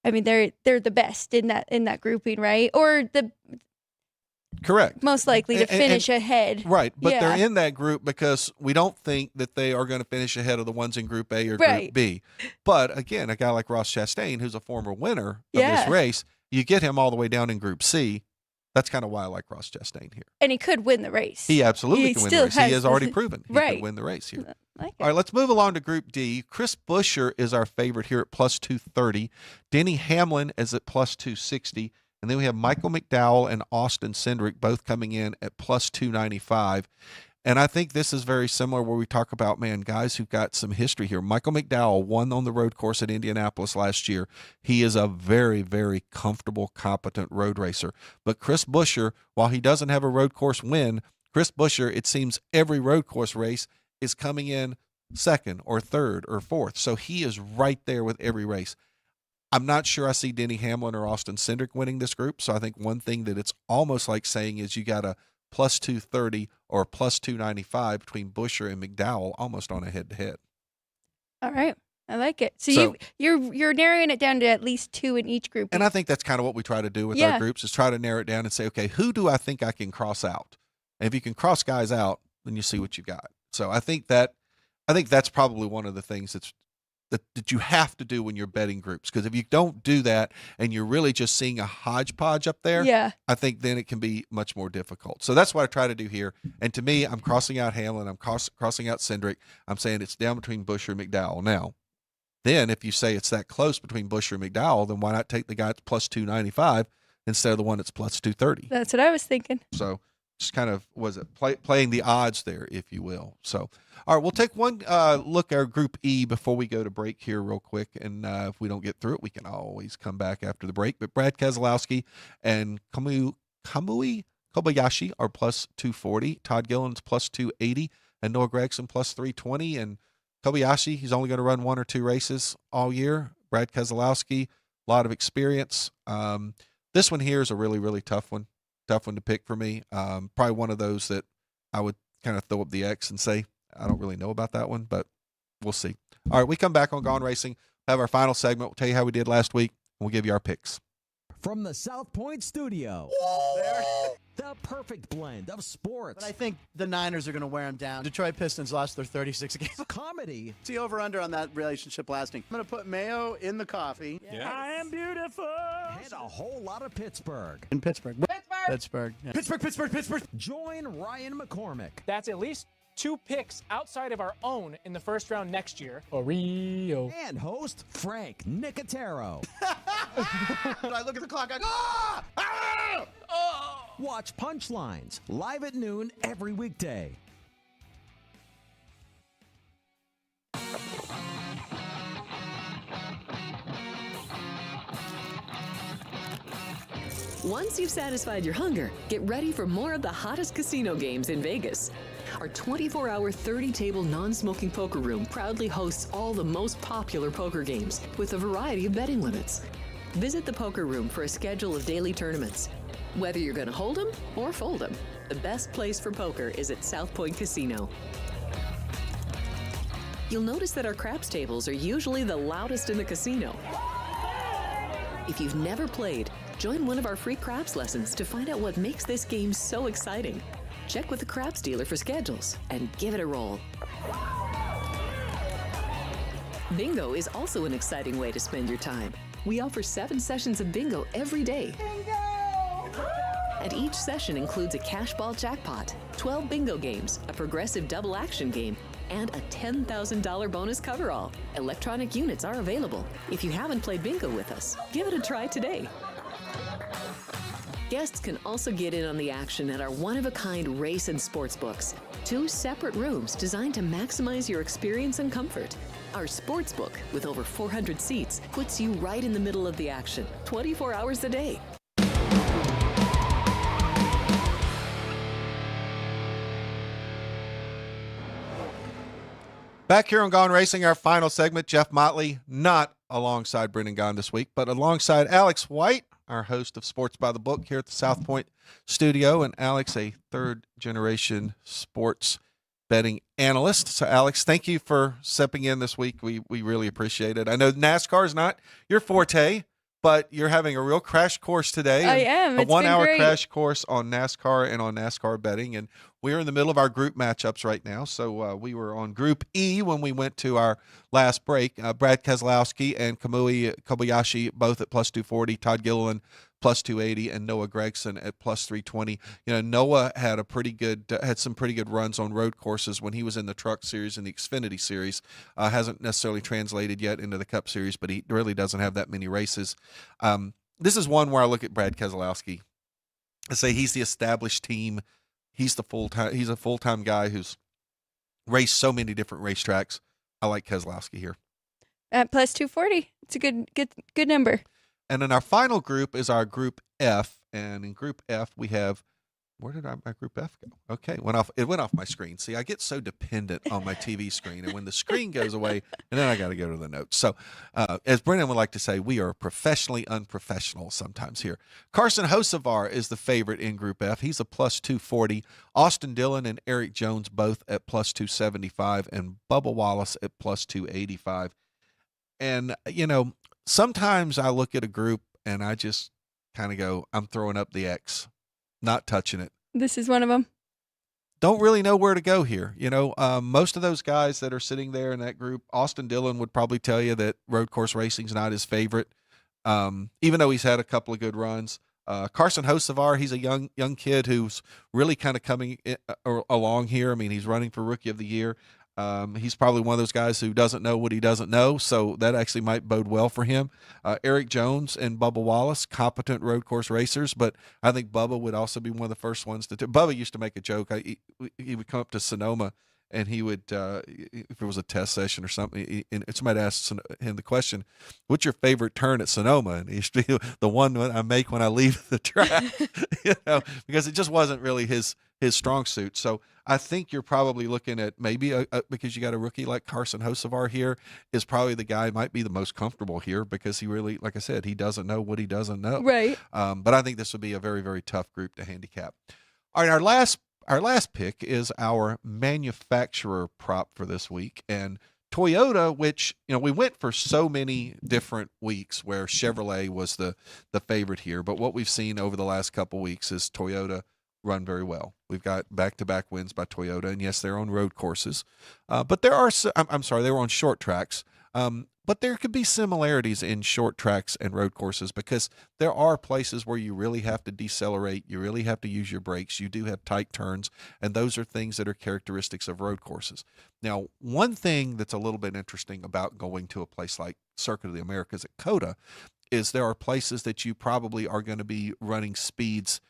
I mean, they're the best in that grouping, right? Or the Correct. most likely to finish ahead. Right, but Yeah. they're in that group because we don't think that they are going to finish ahead of the ones in Group A or Right. Group B. But again, a guy like Ross Chastain, who's a former winner of Yeah. this race, you get him all the way down in Group C. That's kind of why I like Ross Chastain here. And he could win the race. He absolutely He can win still the race. He has has already proven he Right. can win the race here. Like All right, let's move along to Group D. Chris Buescher is our favorite here at plus 230. Denny Hamlin is at plus 260. And then we have Michael McDowell and Austin Cindric both coming in at plus 295. And I think this is very similar where we talk about, man, guys who've got some history here. Michael McDowell won on the road course at Indianapolis last year. He is a very, very comfortable, competent road racer. But Chris Buescher, while he doesn't have a road course win, Chris Buescher, it seems every road course race is coming in second or third or fourth. So he is right there with every race. I'm not sure I see Denny Hamlin or Austin Cindric winning this group. So I think one thing that it's almost like saying is you got a plus 230 or plus 295 between Buescher and McDowell almost on a head-to-head. All right. I like it. So you're narrowing it down to at least 2 in each group. And I think that's kind of what we try to do with our groups is try to narrow it down and say, okay, who do I think I can cross out? And if you can cross guys out, then you see what you've got. So I think that's probably one of the things that you have to do when you're betting groups. Because if you don't do that and you're really just seeing a hodgepodge up there, I think then it can be much more difficult. So that's what I try to do here. And to me, I'm crossing out Hamlin. I'm crossing out Cindric. I'm saying it's down between Buescher and McDowell. Now, then if you say it's that close between Buescher and McDowell, then why not take the guy that's plus 295 instead of the one that's plus 230? That's what I was thinking. So just kind of, playing the odds there, if you will. So, all right, we'll take one look at our Group E before we go to break here real quick. And if we don't get through it, we can always come back after the break. But Brad Keselowski and Kamui Kobayashi are plus 240. Todd Gilliland's plus 280. And Noah Gragson plus 320. And Kobayashi, he's only going to run 1 or 2 races all year. Brad Keselowski, a lot of experience. This one here is a really, really tough one to pick for me. Probably one of those that I would kind of throw up the X and say, I don't really know about that one, but we'll see. All right, we come back on Gaughan Racing. We'll have our final segment. We'll tell you how we did last week, and we'll give you our picks. From the South Point studio, the perfect blend of sports. But I think the Niners are going to wear them down. Detroit Pistons lost their 36 games. Comedy. See over-under on that relationship lasting. I'm going to put mayo in the coffee. Yeah. I am beautiful. And a whole lot of Pittsburgh. In Pittsburgh. Pittsburgh. Yeah. Pittsburgh. Join Ryan McCormick. That's at least 2 picks outside of our own in the first round next year. Oreo. And host Frank Nicotero. I look at the clock. I go, ah! Ah! Oh! Watch Punchlines live at noon every weekday. Once you've satisfied your hunger, get ready for more of the hottest casino games in Vegas. Our 24-hour, 30-table non-smoking poker room proudly hosts all the most popular poker games with a variety of betting limits. Visit the poker room for a schedule of daily tournaments. Whether you're going to hold 'em or fold 'em, the best place for poker is at South Point Casino. You'll notice that our craps tables are usually the loudest in the casino. If you've never played, join one of our free craps lessons to find out what makes this game so exciting. Check with the craps dealer for schedules and give it a roll. Bingo is also an exciting way to spend your time. We offer 7 sessions of bingo every day. Bingo! And each session includes a cash ball jackpot, 12 bingo games, a progressive double action game, and a $10,000 bonus coverall. Electronic units are available. If you haven't played bingo with us, give it a try today. Guests can also get in on the action at our one-of-a-kind Racin sportsbooks. 2 separate rooms designed to maximize your experience and comfort. Our sportsbook, with over 400 seats, puts you right in the middle of the action, 24 hours a day. Back here on Gaughan Racing, our final segment, Jeff Motley, not alongside Brendan Gaughan this week, but alongside Alex White, our host of Sports by the Book here at the South Point studio. And Alex, a 3rd-generation sports betting analyst. So, Alex, thank you for stepping in this week. We really appreciate it. I know NASCAR is not your forte, but you're having a real crash course today. I am. A It's been 1-hour great. crash course on NASCAR and on NASCAR betting. And we're in the middle of our group matchups right now. So we were on Group E when we went to our last break. Brad Keselowski and Kamui Kobayashi both at plus 240. Todd Gilliland plus 280, and Noah Gragson at plus 320. You know, Noah had had some pretty good runs on road courses when he was in the Truck Series and the Xfinity Series. Hasn't necessarily translated yet into the Cup Series, but he really doesn't have that many races. This is one where I look at Brad Keselowski and say he's the established team. He's a full-time guy who's raced so many different racetracks. I like Keselowski here. At plus 240. It's a good number. And then our final group is our Group F. And in Group F, we have Where did my Group F go? Okay, it went off my screen. See, I get so dependent on my TV screen, and when the screen goes away, and then I got to go to the notes. So, as Brennan would like to say, we are professionally unprofessional sometimes here. Carson Hocevar is the favorite in Group F. He's a plus 240. Austin Dillon and Eric Jones both at plus 275, and Bubba Wallace at plus 285. And, sometimes I look at a group and I just kind of go, I'm throwing up the X. Not touching it. This is one of them. Don't really know where to go here. Most of those guys that are sitting there in that group, Austin Dillon would probably tell you that road course racing's not his favorite, even though he's had a couple of good runs. Carson Hocevar, he's a young kid who's really kind of coming along here. I mean, he's running for Rookie of the Year. He's probably one of those guys who doesn't know what he doesn't know, so that actually might bode well for him. Eric Jones and Bubba Wallace, competent road course racers, but I think Bubba would also be one of the first ones to Bubba used to make a joke. He would come up to Sonoma, and he would, if it was a test session or something, and somebody asked him the question, what's your favorite turn at Sonoma? And he used to be the one that I make when I leave the track, because it just wasn't really his strong suit. So I think you're probably looking at maybe because you got a rookie like Carson Hocevar here is probably the guy who might be the most comfortable here because he really, like I said, he doesn't know what he doesn't know. Right. But I think this would be a very, very tough group to handicap. All right, our last pick is our manufacturer prop for this week, and Toyota, which we went for so many different weeks where Chevrolet was the favorite here, but what we've seen over the last couple weeks is Toyota run very well. We've got back-to-back wins by Toyota, and yes, they're on road courses, but they were on short tracks. But there could be similarities in short tracks and road courses because there are places where you really have to decelerate, you really have to use your brakes, you do have tight turns, and those are things that are characteristics of road courses. Now, one thing that's a little bit interesting about going to a place like Circuit of the Americas at COTA is there are places that you probably are going to be running speeds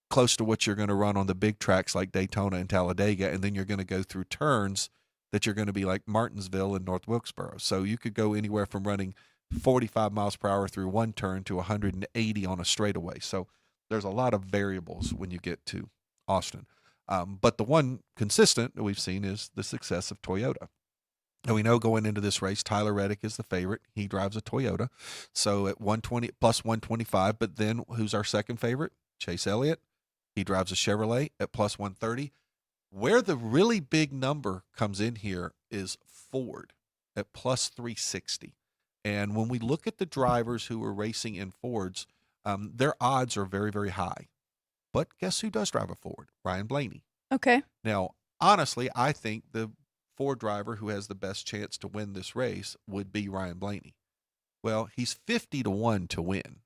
close to what you're going to run on the big tracks like Daytona and Talladega, and then you're going to go through turns that you're going to be like Martinsville and North Wilkesboro. So you could go anywhere from running 45 miles per hour through one turn to 180 on a straightaway. So there's a lot of variables when you get to Austin. But the one consistent that we've seen is the success of Toyota. And we know going into this race, Tyler Reddick is the favorite. He drives a Toyota. So at 120 plus 125, but then who's our second favorite? Chase Elliott. He drives a Chevrolet at plus 130. Where the really big number comes in here is Ford at plus 360. And when we look at the drivers who are racing in Fords, their odds are very, very high. But guess who does drive a Ford? Ryan Blaney. Okay. Now, honestly, I think the Ford driver who has the best chance to win this race would be Ryan Blaney. Well, he's 50-1 to win.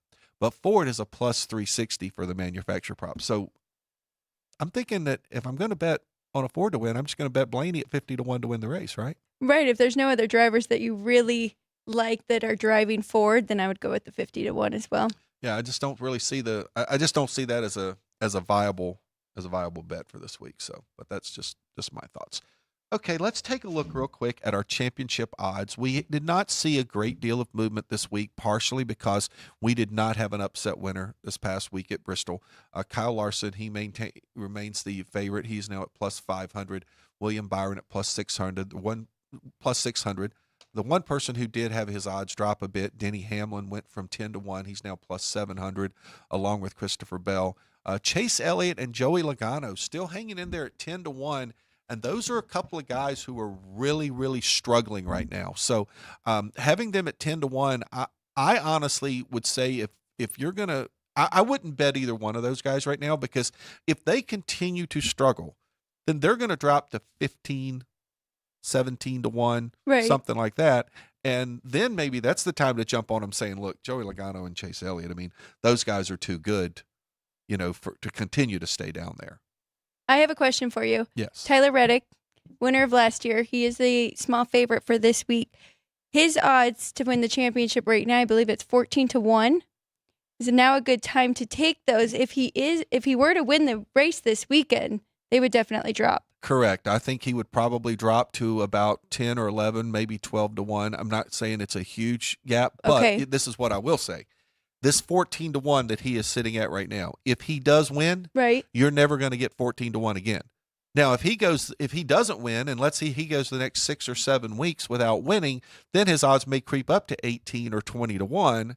But Ford is a plus 360 for the manufacturer prop. So I'm thinking that if I'm going to bet on a Ford to win, I'm just going to bet Blaney at 50-1 to win the race, right? Right. If there's no other drivers that you really like that are driving Ford, then I would go with the 50-1 as well. Yeah, I just don't really see I just don't see that as a viable bet for this week. So, but that's just my thoughts. Okay, let's take a look real quick at our championship odds. We did not see a great deal of movement this week, partially because we did not have an upset winner this past week at Bristol. Kyle Larson, he remains the favorite. He's now at plus 500. William Byron at plus 600. Plus 600. The one person who did have his odds drop a bit, Denny Hamlin, went from 10-1. He's now plus 700, along with Christopher Bell. Chase Elliott and Joey Logano still hanging in there at 10-1. And those are a couple of guys who are really, really struggling right now. So having them at 10-1, I honestly would say if you're going to – I wouldn't bet either one of those guys right now because if they continue to struggle, then they're going to drop to 15, 17-1, right, something like that. And then maybe that's the time to jump on them saying, look, Joey Logano and Chase Elliott, I mean, those guys are too good, to continue to stay down there. I have a question for you. Yes. Tyler Reddick, winner of last year. He is the small favorite for this week. His odds to win the championship right now, I believe it's 14-1. Is it now a good time to take those? If he were to win the race this weekend, they would definitely drop. Correct. I think he would probably drop to about 10 or 11, maybe 12-1. I'm not saying it's a huge gap, but Okay. This is what I will say. this 14-1 that he is sitting at right now, if he does win, Right. you're never going to get 14-1 again. Now, if he doesn't win, and let's see he goes the next 6 or 7 weeks without winning, then his odds may creep up to 18 or 20-1.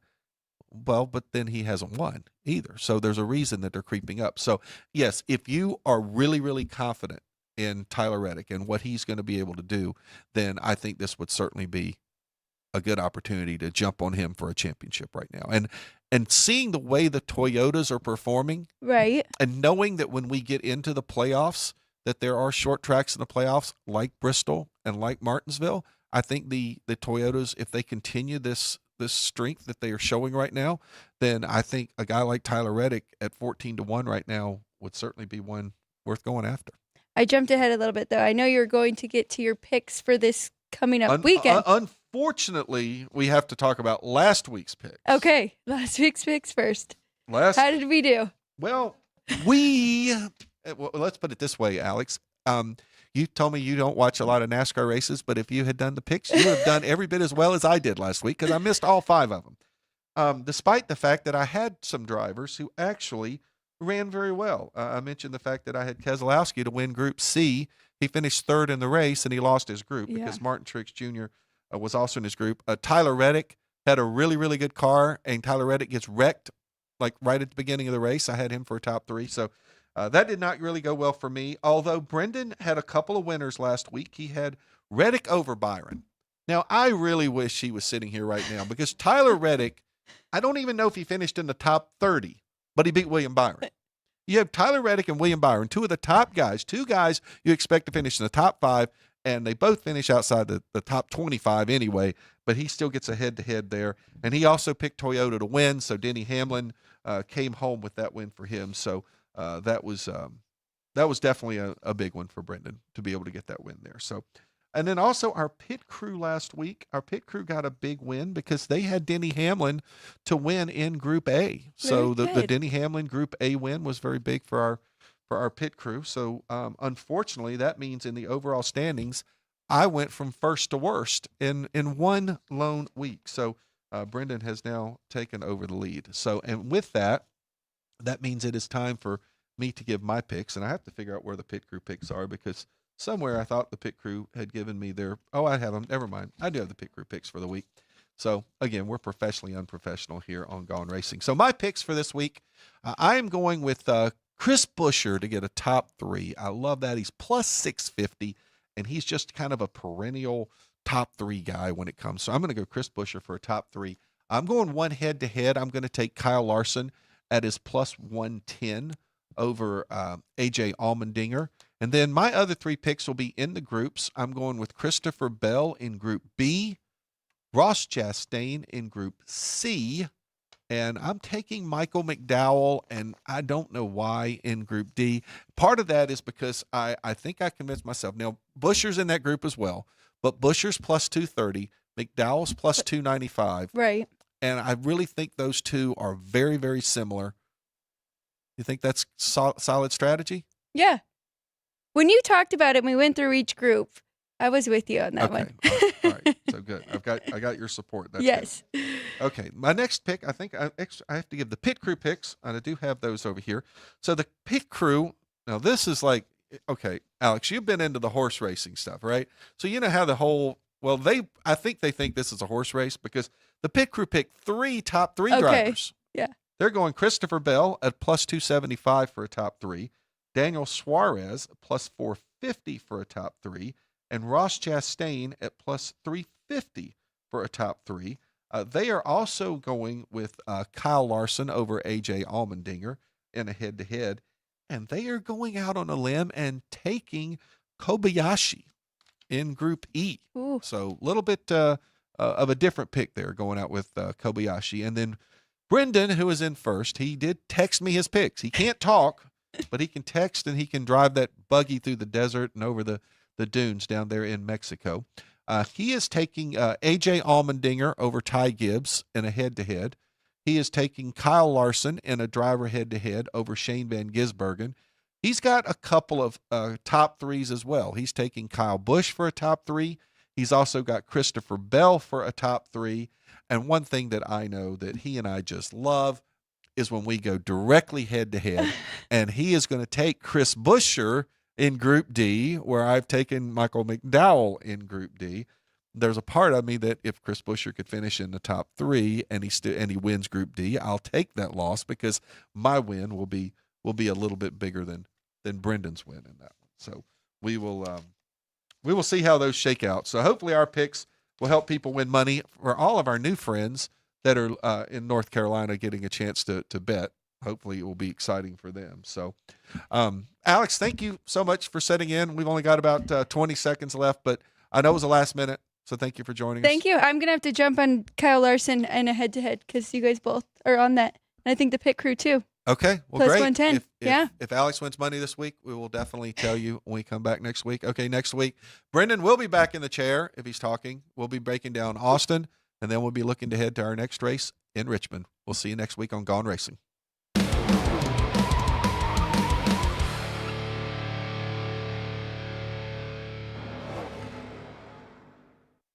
Well, but then he hasn't won either. So there's a reason that they're creeping up. So, yes, if you are really, really confident in Tyler Reddick and what he's going to be able to do, then I think this would certainly be a good opportunity to jump on him for a championship right now. And seeing the way the Toyotas are performing, Right. and knowing that when we get into the playoffs, that there are short tracks in the playoffs like Bristol and like Martinsville, I think the Toyotas, if they continue this strength that they are showing right now, then I think a guy like Tyler Reddick at 14-1 right now would certainly be one worth going after. I jumped ahead a little bit, though. I know you're going to get to your picks for this coming up weekend. Unfortunately, we have to talk about last week's picks. Okay, last week's picks first. How did we do? Well, let's put it this way, Alex. You told me you don't watch a lot of NASCAR races, but if you had done the picks, you would have done every bit as well as I did last week because I missed all 5 of them, despite the fact that I had some drivers who actually ran very well. I mentioned the fact that I had Keselowski to win Group C. He finished 3rd in the race, and he lost his group because Martin Truex Jr. Was also in his group. Tyler Reddick had a really, really good car, and Tyler Reddick gets wrecked like right at the beginning of the race. I had him for a top 3, so that did not really go well for me, although Brendan had a couple of winners last week. He had Reddick over Byron. Now, I really wish he was sitting here right now because Tyler Reddick, I don't even know if he finished in the top 30, but he beat William Byron. You have Tyler Reddick and William Byron, 2 of the top guys, 2 guys you expect to finish in the top 5, and they both finish outside the top 25 anyway, but he still gets a head-to-head there. And he also picked Toyota to win, so Denny Hamlin came home with that win for him. So that was definitely a big one for Brendan to be able to get that win there. So, and then also our pit crew last week, our pit crew got a big win because they had Denny Hamlin to win in Group A. So the Denny Hamlin Group A win was very big for our pit crew. So unfortunately, that means in the overall standings, I went from first to worst in one lone week. So Brendan has now taken over the lead. So, and with that means it is time for me to give my picks, and I have to figure out where the pit crew picks are because somewhere I thought the pit crew had given me I have them. Never mind. I do have the pit crew picks for the week. So again, we're professionally unprofessional here on Gaughan Racing. So my picks for this week, I am going with Chris Buescher to get a top 3. I love that. He's plus 650, and he's just kind of a perennial top 3 guy when it comes. So I'm going to go Chris Buescher for a top 3. I'm going one head-to-head. I'm going to take Kyle Larson at his plus 110 over A.J. Allmendinger. And then my other 3 picks will be in the groups. I'm going with Christopher Bell in Group B, Ross Chastain in Group C, and I'm taking Michael McDowell, and I don't know why, in Group D. Part of that is because I think I convinced myself. Now, Buescher's in that group as well, but Buescher's plus 230, McDowell's plus 295. Right. And I really think those two are very, very similar. You think that's solid strategy? Yeah. When you talked about it and we went through each group, I was with you on that one. All right. So good. I got your support. That's yes. Good. Okay. My next pick, I think I have to give the pit crew picks, and I do have those over here. So the pit crew, now this is like, okay, Alex, you've been into the horse racing stuff, right? So you know how I think they think this is a horse race because the pit crew picked top three drivers. Yeah. They're going Christopher Bell at plus 275 for a top 3, Daniel Suarez plus 450 for a top 3, and Ross Chastain at plus 350 for a top 3. They are also going with Kyle Larson over A.J. Allmendinger in a head-to-head, and they are going out on a limb and taking Kobayashi in Group E. Ooh. So a little bit of a different pick there, going out with Kobayashi. And then Brendan, who is in first, he did text me his picks. He can't talk, but he can text, and he can drive that buggy through the desert and over the dunes down there in Mexico. He is taking A.J. Allmendinger over Ty Gibbs in a head-to-head. He is taking Kyle Larson in a driver head-to-head over Shane Van Gisbergen. He's got a couple of top 3s as well. He's taking Kyle Busch for a top 3, He's also got Christopher Bell for a top 3. And one thing that I know that he and I just love is when we go directly head-to-head, and he is going to take Chris Buescher in Group D, where I've taken Michael McDowell in Group D. There's a part of me that if Chris Buescher could finish in the top 3 and he wins Group D, I'll take that loss because my win will be a little bit bigger than Brendan's win in that one. So we will see how those shake out. So hopefully our picks will help people win money for all of our new friends that are in North Carolina getting a chance to bet. Hopefully it will be exciting for them. So, Alex, thank you so much for setting in. We've only got about 20 seconds left, but I know it was the last minute. So thank you for joining us. Thank you. I'm going to have to jump on Kyle Larson in a head-to-head because you guys both are on that. And I think the pit crew too. Okay. Well, Plus great. 110. If Alex wins money this week, we will definitely tell you when we come back next week. Okay, next week, Brendan will be back in the chair if he's talking. We'll be breaking down Austin, and then we'll be looking to head to our next race in Richmond. We'll see you next week on Gaughan Racing.